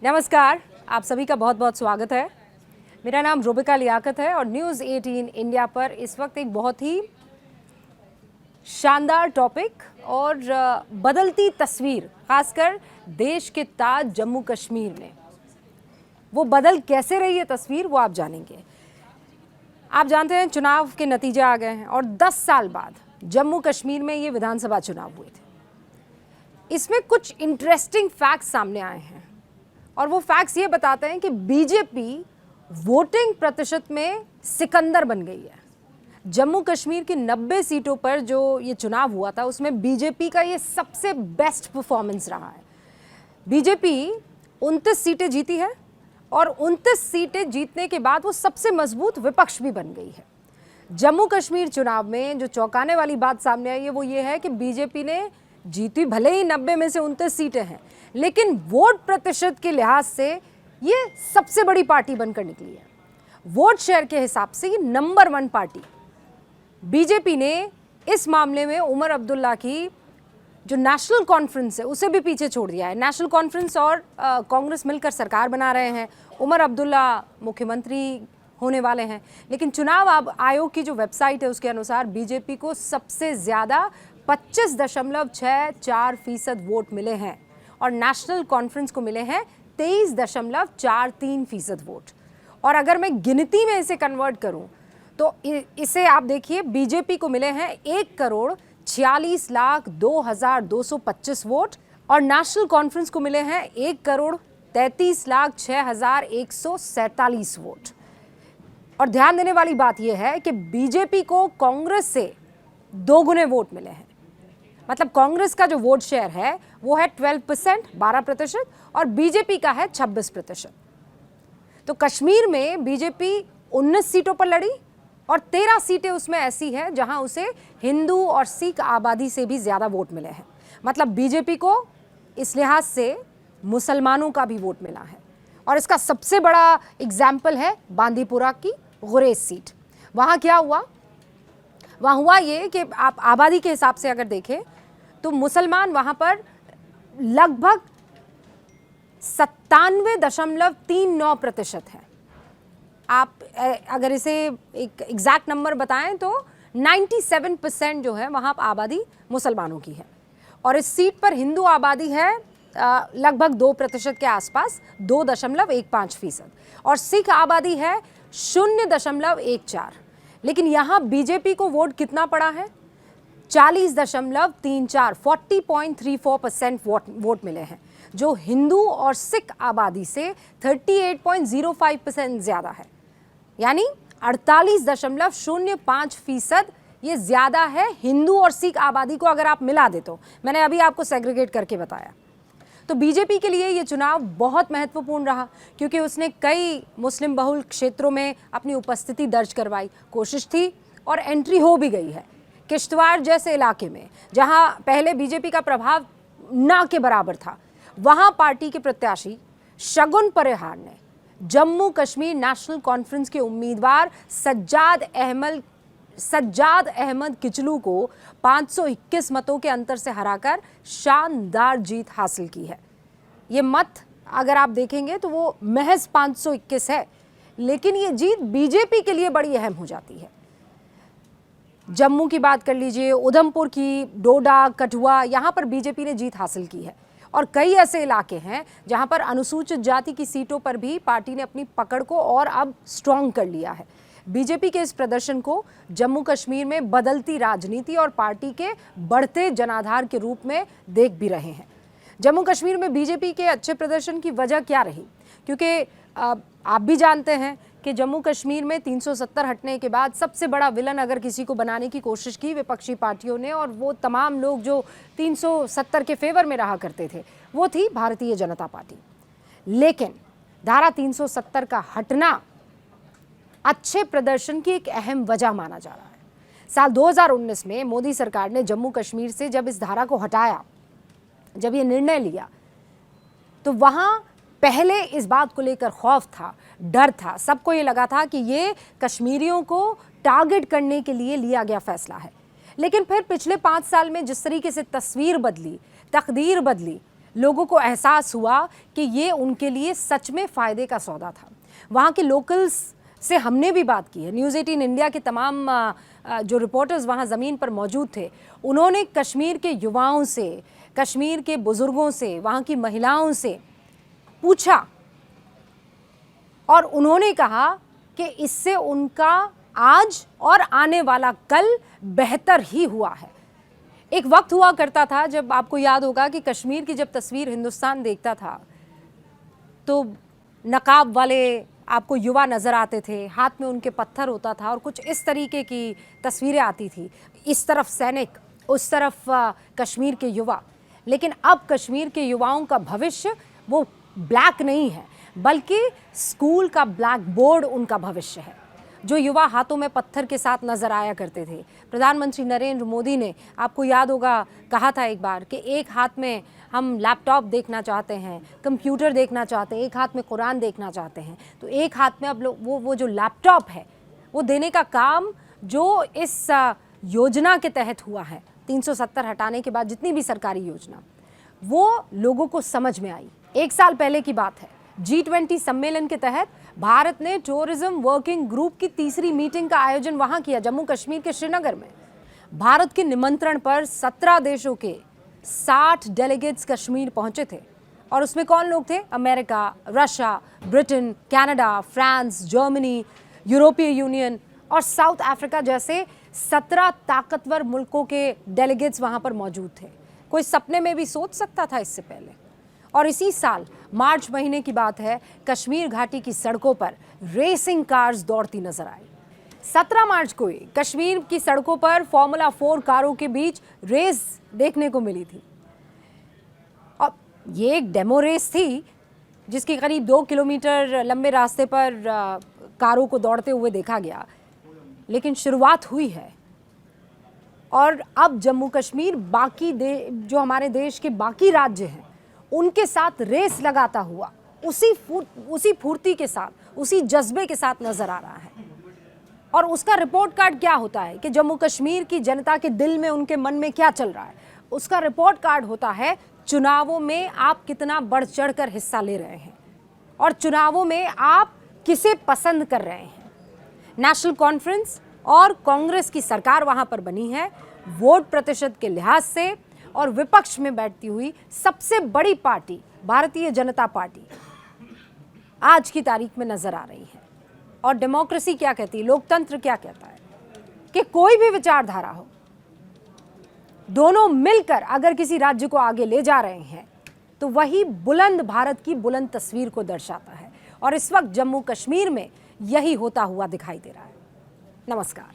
नमस्कार, आप सभी का बहुत बहुत स्वागत है। मेरा नाम रुबिका लियाकत है और न्यूज़ 18 इंडिया पर इस वक्त एक बहुत ही शानदार टॉपिक और बदलती तस्वीर, खासकर देश के ताज जम्मू कश्मीर में वो बदल कैसे रही है तस्वीर, वो आप जानेंगे। आप जानते हैं चुनाव के नतीजे आ गए हैं और 10 साल बाद जम्मू कश्मीर में ये विधानसभा चुनाव हुए थे। इसमें कुछ इंटरेस्टिंग फैक्ट्स सामने आए हैं और वो फैक्ट्स ये बताते हैं कि बीजेपी वोटिंग प्रतिशत में सिकंदर बन गई है। जम्मू कश्मीर की 90 सीटों पर जो ये चुनाव हुआ था उसमें बीजेपी का ये सबसे बेस्ट परफॉर्मेंस रहा है। बीजेपी 29 सीटें जीती है और 29 सीटें जीतने के बाद वो सबसे मजबूत विपक्ष भी बन गई है। जम्मू कश्मीर चुनाव में जो चौंकाने वाली बात सामने आई है वो ये है कि बीजेपी ने जीती, भले ही 90 में से 29 सीटें हैं, लेकिन वोट प्रतिशत के लिहाज से ये सबसे बड़ी पार्टी बनकर निकली है। वोट शेयर के हिसाब से ये नंबर 1 पार्टी। बीजेपी ने इस मामले में उमर अब्दुल्ला की जो नेशनल कॉन्फ्रेंस है उसे भी पीछे छोड़ दिया है। नेशनल कॉन्फ्रेंस और कांग्रेस मिलकर सरकार बना रहे हैं, उमर अब्दुल्ला मुख्यमंत्री होने वाले हैं, लेकिन चुनाव आयोग की जो वेबसाइट है उसके अनुसार बीजेपी को सबसे ज़्यादा 25.64% वोट मिले हैं और नेशनल कॉन्फ्रेंस को मिले हैं 23.43% वोट। और अगर मैं गिनती में इसे कन्वर्ट करूं तो इसे आप देखिए, बीजेपी को मिले हैं 1,46,02,225 वोट और नेशनल कॉन्फ्रेंस को मिले हैं 1,33,06,147 वोट। और ध्यान देने वाली बात यह है कि बीजेपी को कांग्रेस से 2 गुने वोट मिले हैं। मतलब कांग्रेस का जो वोट शेयर है वो है 12% और बीजेपी का है 26%। तो कश्मीर में बीजेपी 19 सीटों पर लड़ी और 13 सीटें उसमें ऐसी हैं जहां उसे हिंदू और सिख आबादी से भी ज़्यादा वोट मिले हैं। मतलब बीजेपी को इस लिहाज से मुसलमानों का भी वोट मिला है। और इसका सबसे बड़ा एग्जाम्पल है बांदीपुरा की गुरेज सीट। वहाँ क्या हुआ? वहाँ हुआ ये कि आप आबादी के हिसाब से अगर देखें तो मुसलमान वहाँ पर लगभग 97.39% है। आप अगर इसे एक एग्जैक्ट नंबर बताएं तो 97% जो है वहाँ आबादी मुसलमानों की है। और इस सीट पर हिंदू आबादी है लगभग 2% के आसपास, 2.15%, और सिख आबादी है 0.14। लेकिन यहाँ बीजेपी को वोट कितना पड़ा है? 40.34, 40.34% वोट मिले हैं, जो हिंदू और सिख आबादी से 38.05% ज़्यादा है। यानी 48.05% ये ज़्यादा है हिंदू और सिख आबादी को अगर आप मिला दे तो। मैंने अभी आपको सेग्रीगेट करके बताया। तो बीजेपी के लिए ये चुनाव बहुत महत्वपूर्ण रहा क्योंकि उसने कई मुस्लिम बहुल क्षेत्रों में अपनी उपस्थिति दर्ज करवाई, कोशिश थी और एंट्री हो भी गई है। किश्तवाड़ जैसे इलाके में जहां पहले बीजेपी का प्रभाव ना के बराबर था, वहां पार्टी के प्रत्याशी शगुन परिहार ने जम्मू कश्मीर नेशनल कॉन्फ्रेंस के उम्मीदवार सज्जाद अहमद किचलू को 521 मतों के अंतर से हराकर शानदार जीत हासिल की है। ये मत अगर आप देखेंगे तो वो महज 521 है, लेकिन ये जीत बीजेपी के लिए बड़ी अहम हो जाती है। जम्मू की बात कर लीजिए, उधमपुर की, डोडा, कठुआ, यहाँ पर बीजेपी ने जीत हासिल की है। और कई ऐसे इलाके हैं जहाँ पर अनुसूचित जाति की सीटों पर भी पार्टी ने अपनी पकड़ को और अब स्ट्रॉन्ग कर लिया है। बीजेपी के इस प्रदर्शन को जम्मू कश्मीर में बदलती राजनीति और पार्टी के बढ़ते जनाधार के रूप में देख भी रहे हैं। जम्मू कश्मीर में बीजेपी के अच्छे प्रदर्शन की वजह क्या रही? क्योंकि आप भी जानते हैं कि जम्मू कश्मीर में 370 हटने के बाद सबसे बड़ा विलन अगर किसी को बनाने की कोशिश की विपक्षी पार्टियों ने, और वो तमाम लोग जो 370 के फेवर में रहा करते थे, वो थी भारतीय जनता पार्टी। लेकिन धारा 370 का हटना अच्छे प्रदर्शन की एक अहम वजह माना जा रहा है। साल 2019 में मोदी सरकार ने जम्मू कश्मीर से जब इस धारा को हटाया, जब ये निर्णय लिया, तो वहाँ पहले इस बात को लेकर खौफ था, डर था, सबको ये लगा था कि ये कश्मीरियों को टारगेट करने के लिए लिया गया फैसला है। लेकिन फिर पिछले 5 साल में जिस तरीके से तस्वीर बदली, तकदीर बदली, लोगों को एहसास हुआ कि ये उनके लिए सच में फ़ायदे का सौदा था। वहाँ के लोकल्स से हमने भी बात की है। न्यूज़ 18 इंडिया के तमाम जो रिपोर्टर्स वहाँ ज़मीन पर मौजूद थे, उन्होंने कश्मीर के युवाओं से, कश्मीर के बुज़ुर्गों से, वहाँ की महिलाओं से पूछा और उन्होंने कहा कि इससे उनका आज और आने वाला कल बेहतर ही हुआ है। एक वक्त हुआ करता था जब आपको याद होगा कि कश्मीर की जब तस्वीर हिंदुस्तान देखता था तो नकाब वाले आपको युवा नज़र आते थे, हाथ में उनके पत्थर होता था और कुछ इस तरीके की तस्वीरें आती थी। इस तरफ सैनिक, उस तरफ कश्मीर के युवा। लेकिन अब कश्मीर के युवाओं का भविष्य वो ब्लैक नहीं है, बल्कि स्कूल का ब्लैक बोर्ड उनका भविष्य है। जो युवा हाथों में पत्थर के साथ नजर आया करते थे, प्रधानमंत्री नरेंद्र मोदी ने, आपको याद होगा, कहा था एक बार कि एक हाथ में हम लैपटॉप देखना चाहते हैं, कंप्यूटर देखना चाहते हैं, एक हाथ में कुरान देखना चाहते हैं, तो एक हाथ में अब लोग वो जो लैपटॉप है वो देने का काम जो इस योजना के तहत हुआ है, 370 हटाने के बाद जितनी भी सरकारी योजना, वो लोगों को समझ में आई। एक साल पहले की बात है, G20 सम्मेलन के तहत भारत ने टूरिज्म वर्किंग ग्रुप की तीसरी मीटिंग का आयोजन वहां किया, जम्मू कश्मीर के श्रीनगर में। भारत के निमंत्रण पर 17 देशों के 60 डेलीगेट्स कश्मीर पहुंचे थे और उसमें कौन लोग थे? America, Russia, Britain, Canada, France, Germany, यूरोपीय यूनियन और साउथ अफ्रीका जैसे 17 ताकतवर मुल्कों के डेलीगेट्स वहां पर मौजूद थे। कोई सपने में भी सोच सकता था इससे पहले? और इसी साल मार्च महीने की बात है, कश्मीर घाटी की सड़कों पर रेसिंग कार्स दौड़ती नजर आई। 17 मार्च को ही कश्मीर की सड़कों पर फॉर्मूला 4 कारों के बीच रेस देखने को मिली थी। और ये एक डेमो रेस थी जिसकी करीब 2 किलोमीटर लंबे रास्ते पर कारों को दौड़ते हुए देखा गया, लेकिन शुरुआत हुई है। और अब जम्मू कश्मीर बाकी जो हमारे देश के बाकी राज्य हैं उनके साथ रेस लगाता हुआ उसी फुर्ती के साथ, उसी जज्बे के साथ नजर आ रहा है। और उसका रिपोर्ट कार्ड क्या होता है कि जम्मू कश्मीर की जनता के दिल में, उनके मन में क्या चल रहा है? उसका रिपोर्ट कार्ड होता है चुनावों में आप कितना बढ़ चढ़कर हिस्सा ले रहे हैं और चुनावों में आप किसे पसंद कर रहे हैं। नेशनल कॉन्फ्रेंस और कांग्रेस की सरकार वहां पर बनी है। वोट प्रतिशत के लिहाज से और विपक्ष में बैठती हुई सबसे बड़ी पार्टी भारतीय जनता पार्टी आज की तारीख में नजर आ रही है। और डेमोक्रेसी क्या कहती है, लोकतंत्र क्या कहता है कि कोई भी विचारधारा हो, दोनों मिलकर अगर किसी राज्य को आगे ले जा रहे हैं तो वही बुलंद भारत की बुलंद तस्वीर को दर्शाता है। और इस वक्त जम्मू कश्मीर में यही होता हुआ दिखाई दे रहा है। नमस्कार।